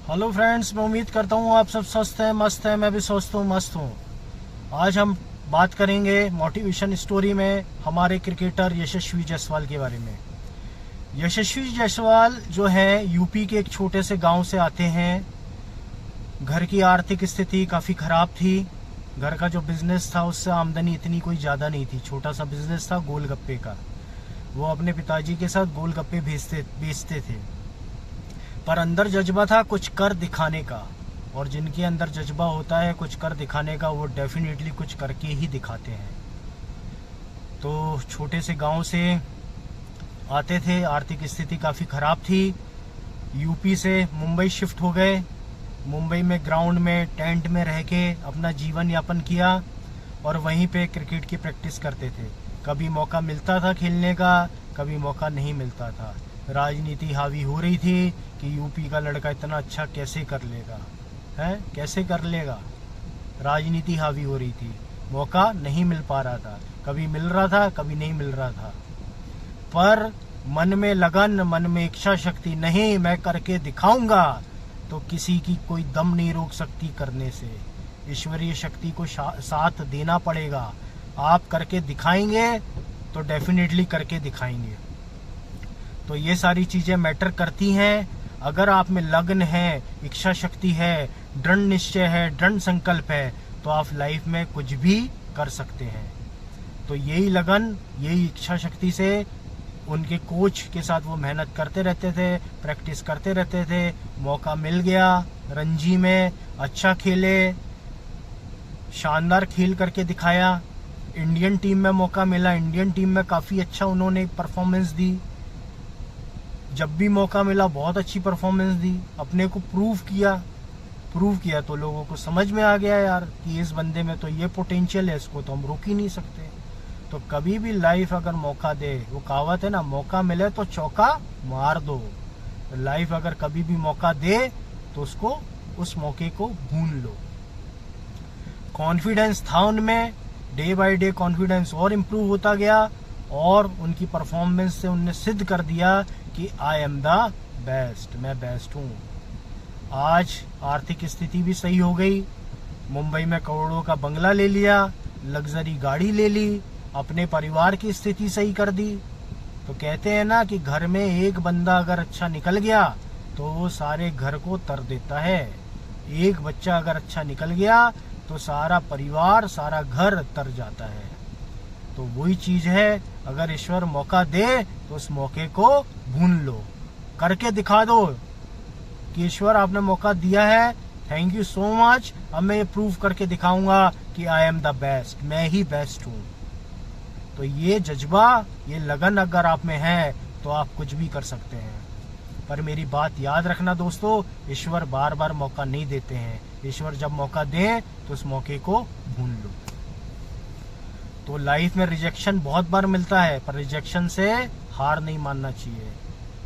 Hello friends, मैं उम्मीद करता हूँ आप सब स्वस्थ हैं, मस्त हैं। मैं भी स्वस्थ हूँ, मस्त हूँ। आज हम बात करेंगे मोटिवेशन स्टोरी में हमारे क्रिकेटर यशस्वी जायसवाल के बारे में। यशस्वी जायसवाल जो है यूपी के एक छोटे से गांव से आते हैं। घर की आर्थिक स्थिति काफ़ी ख़राब थी। घर का जो बिजनेस था उससे आमदनी इतनी कोई ज़्यादा नहीं थी। छोटा सा बिजनेस था गोलगप्पे का। वो अपने पिताजी के साथ गोलगप्पे बेचते थे। पर अंदर जज्बा था कुछ कर दिखाने का, और जिनके अंदर जज्बा होता है कुछ कर दिखाने का वो डेफिनेटली कुछ करके ही दिखाते हैं। तो छोटे से गांव से आते थे, आर्थिक स्थिति काफ़ी ख़राब थी। यूपी से मुंबई शिफ्ट हो गए। मुंबई में ग्राउंड में टेंट में रह के अपना जीवन यापन किया और वहीं पे क्रिकेट की प्रैक्टिस करते थे। कभी मौका मिलता था खेलने का, कभी मौका नहीं मिलता था। राजनीति हावी हो रही थी कि यूपी का लड़का इतना अच्छा कैसे कर लेगा, है कैसे कर लेगा। राजनीति हावी हो रही थी, मौका नहीं मिल पा रहा था। कभी मिल रहा था, कभी नहीं मिल रहा था। पर मन में लगन, मन में इच्छा शक्ति, नहीं मैं करके दिखाऊंगा, तो किसी की कोई दम नहीं रोक सकती करने से। ईश्वरीय शक्ति को साथ देना पड़ेगा। आप करके दिखाएंगे तो डेफिनेटली करके दिखाएंगे। तो ये सारी चीजें मैटर करती हैं। अगर आप में लगन है, इच्छा शक्ति है, दृढ़ निश्चय है, दृढ़ संकल्प है, तो आप लाइफ में कुछ भी कर सकते हैं। तो यही लगन, यही इच्छा शक्ति से उनके कोच के साथ वो मेहनत करते रहते थे, प्रैक्टिस करते रहते थे। मौका मिल गया, रणजी में अच्छा खेले, शानदार खेल करके दिखाया। इंडियन टीम में मौका मिला, इंडियन टीम में काफ़ी अच्छा उन्होंने परफॉर्मेंस दी। जब भी मौका मिला बहुत अच्छी परफॉर्मेंस दी, अपने को प्रूव किया तो लोगों को समझ में आ गया यार कि इस बंदे में तो ये पोटेंशियल है, इसको तो हम रोक ही नहीं सकते। तो कभी भी लाइफ अगर मौका दे, वो कहावत है ना, मौका मिले तो चौका मार दो। तो लाइफ अगर कभी भी मौका दे तो उसको, उस मौके को भून लो। कॉन्फिडेंस था उनमें, डे बाय डे कॉन्फिडेंस और इम्प्रूव होता गया, और उनकी परफॉर्मेंस से उनने सिद्ध कर दिया कि आई एम द बेस्ट, मैं बेस्ट हूँ। आज आर्थिक स्थिति भी सही हो गई। मुंबई में करोड़ों का बंगला ले लिया, लग्जरी गाड़ी ले ली, अपने परिवार की स्थिति सही कर दी। तो कहते हैं ना कि घर में एक बंदा अगर अच्छा निकल गया तो वो सारे घर को तर देता है। एक बच्चा अगर अच्छा निकल गया तो सारा परिवार, सारा घर तर जाता है। तो वही चीज है, अगर ईश्वर मौका दे तो उस मौके को भून लो, करके दिखा दो कि ईश्वर आपने मौका दिया है, थैंक यू सो मच। अब मैं ये प्रूव करके दिखाऊंगा कि आई एम द बेस्ट, मैं ही बेस्ट हूँ। तो ये जज्बा, ये लगन अगर आप में है तो आप कुछ भी कर सकते हैं। पर मेरी बात याद रखना दोस्तों, ईश्वर बार बार मौका नहीं देते हैं। ईश्वर जब मौका दे तो उस मौके को भून लो। तो लाइफ में रिजेक्शन बहुत बार मिलता है, पर रिजेक्शन से हार नहीं मानना चाहिए।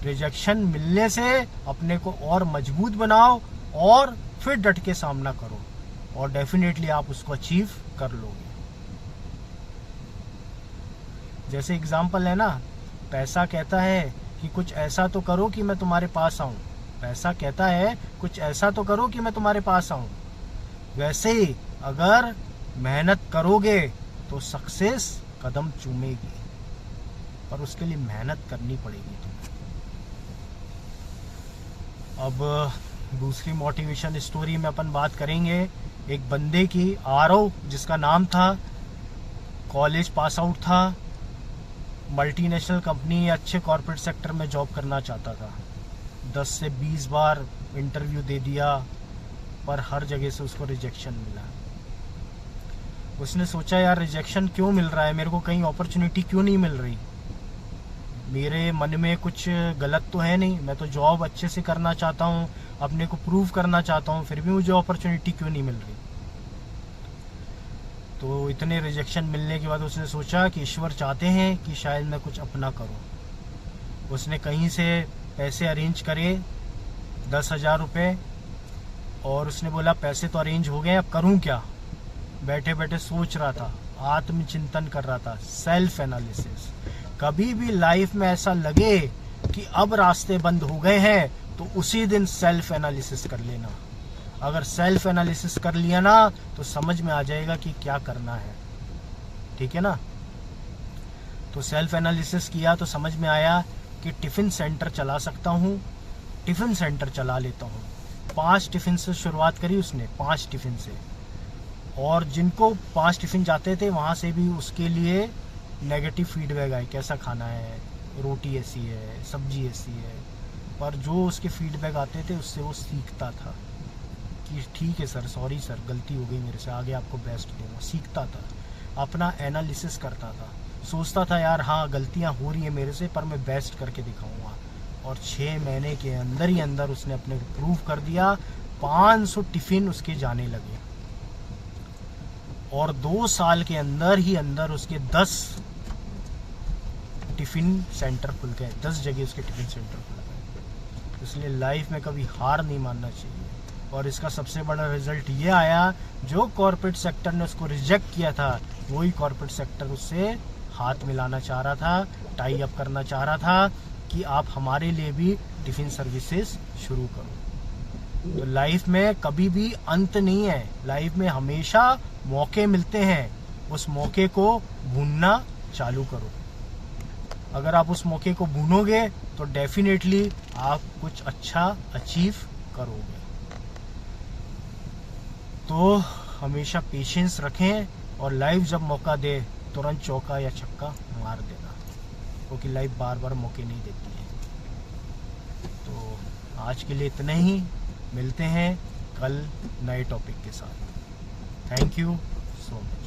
रिजेक्शन मिलने से अपने को और मजबूत बनाओ और फिर डट के सामना करो, और डेफिनेटली आप उसको अचीव कर लोगे। जैसे एग्जाम्पल है ना, पैसा कहता है कि कुछ ऐसा तो करो कि मैं तुम्हारे पास आऊं। पैसा कहता है कुछ ऐसा तो करो कि मैं तुम्हारे पास आऊं। वैसे ही अगर मेहनत करोगे तो सक्सेस कदम चूमेगी, पर उसके लिए मेहनत करनी पड़ेगी तुम्हें। अब दूसरी मोटिवेशन स्टोरी में अपन बात करेंगे एक बंदे की, आरव जिसका नाम था। कॉलेज पास आउट था, मल्टीनेशनल कंपनी या अच्छे कॉर्पोरेट सेक्टर में जॉब करना चाहता था। 10 से 20 बार इंटरव्यू दे दिया, पर हर जगह से उसको रिजेक्शन मिला। उसने सोचा यार रिजेक्शन क्यों मिल रहा है, मेरे को कहीं अपॉर्चुनिटी क्यों नहीं मिल रही। मेरे मन में कुछ गलत तो है नहीं, मैं तो जॉब अच्छे से करना चाहता हूँ, अपने को प्रूव करना चाहता हूँ, फिर भी मुझे अपॉर्चुनिटी क्यों नहीं मिल रही। तो इतने रिजेक्शन मिलने के बाद उसने सोचा कि ईश्वर चाहते हैं कि शायद मैं कुछ अपना करूं। उसने कहीं से पैसे अरेंज करे, 10,000 रुपये, और उसने बोला पैसे तो अरेंज हो गए, अब करूं क्या। बैठे बैठे सोच रहा था, आत्मचिंतन कर रहा था, सेल्फ एनालिसिस। कभी भी लाइफ में ऐसा लगे कि अब रास्ते बंद हो गए हैं, तो उसी दिन सेल्फ एनालिसिस कर लेना। अगर सेल्फ एनालिसिस कर लिया ना तो समझ में आ जाएगा कि क्या करना है, ठीक है ना। तो सेल्फ एनालिसिस किया तो समझ में आया कि टिफ़िन सेंटर चला सकता हूँ, टिफ़िन सेंटर चला लेता हूँ। 5 टिफ़िन से शुरुआत करी उसने, 5 टिफ़िन से, और जिनको 5 टिफ़िन जाते थे वहाँ से भी उसके लिए नेगेटिव फीडबैक आए, कैसा खाना है, रोटी ऐसी है, सब्जी ऐसी है। पर जो उसके फीडबैक आते थे उससे वो सीखता था कि ठीक है सर, सॉरी सर, गलती हो गई मेरे से, आगे आपको बेस्ट दूंगा। सीखता था, अपना एनालिसिस करता था, सोचता था यार हाँ गलतियाँ हो रही है मेरे से पर मैं बेस्ट करके दिखाऊंगा। और 6 महीने के अंदर ही अंदर उसने अपने प्रूव कर दिया। 500 टिफ़िन उसके जाने लगे और 2 साल के अंदर ही अंदर उसके 10 टिफ़िन सेंटर खुल गए, 10 जगह उसके टिफ़िन सेंटर खुल गए। इसलिए लाइफ में कभी हार नहीं मानना चाहिए। और इसका सबसे बड़ा रिजल्ट ये आया, जो कॉर्पोरेट सेक्टर ने उसको रिजेक्ट किया था वही कॉर्पोरेट सेक्टर उससे हाथ मिलाना चाह रहा था, टाई अप करना चाह रहा था कि आप हमारे लिए भी टिफ़िन सर्विसेज शुरू करो। तो लाइफ में कभी भी अंत नहीं है, लाइफ में हमेशा मौके मिलते हैं, उस मौके को भूनना चालू करो। अगर आप उस मौके को भूनोगे तो डेफिनेटली आप कुछ अच्छा अचीव करोगे। तो हमेशा पेशेंस रखें और लाइफ जब मौका दे तुरंत चौका या छक्का मार देना, क्योंकि लाइफ बार बार मौके नहीं देती है। तो आज के लिए इतना ही, मिलते हैं कल नए टॉपिक के साथ। Thank you so much.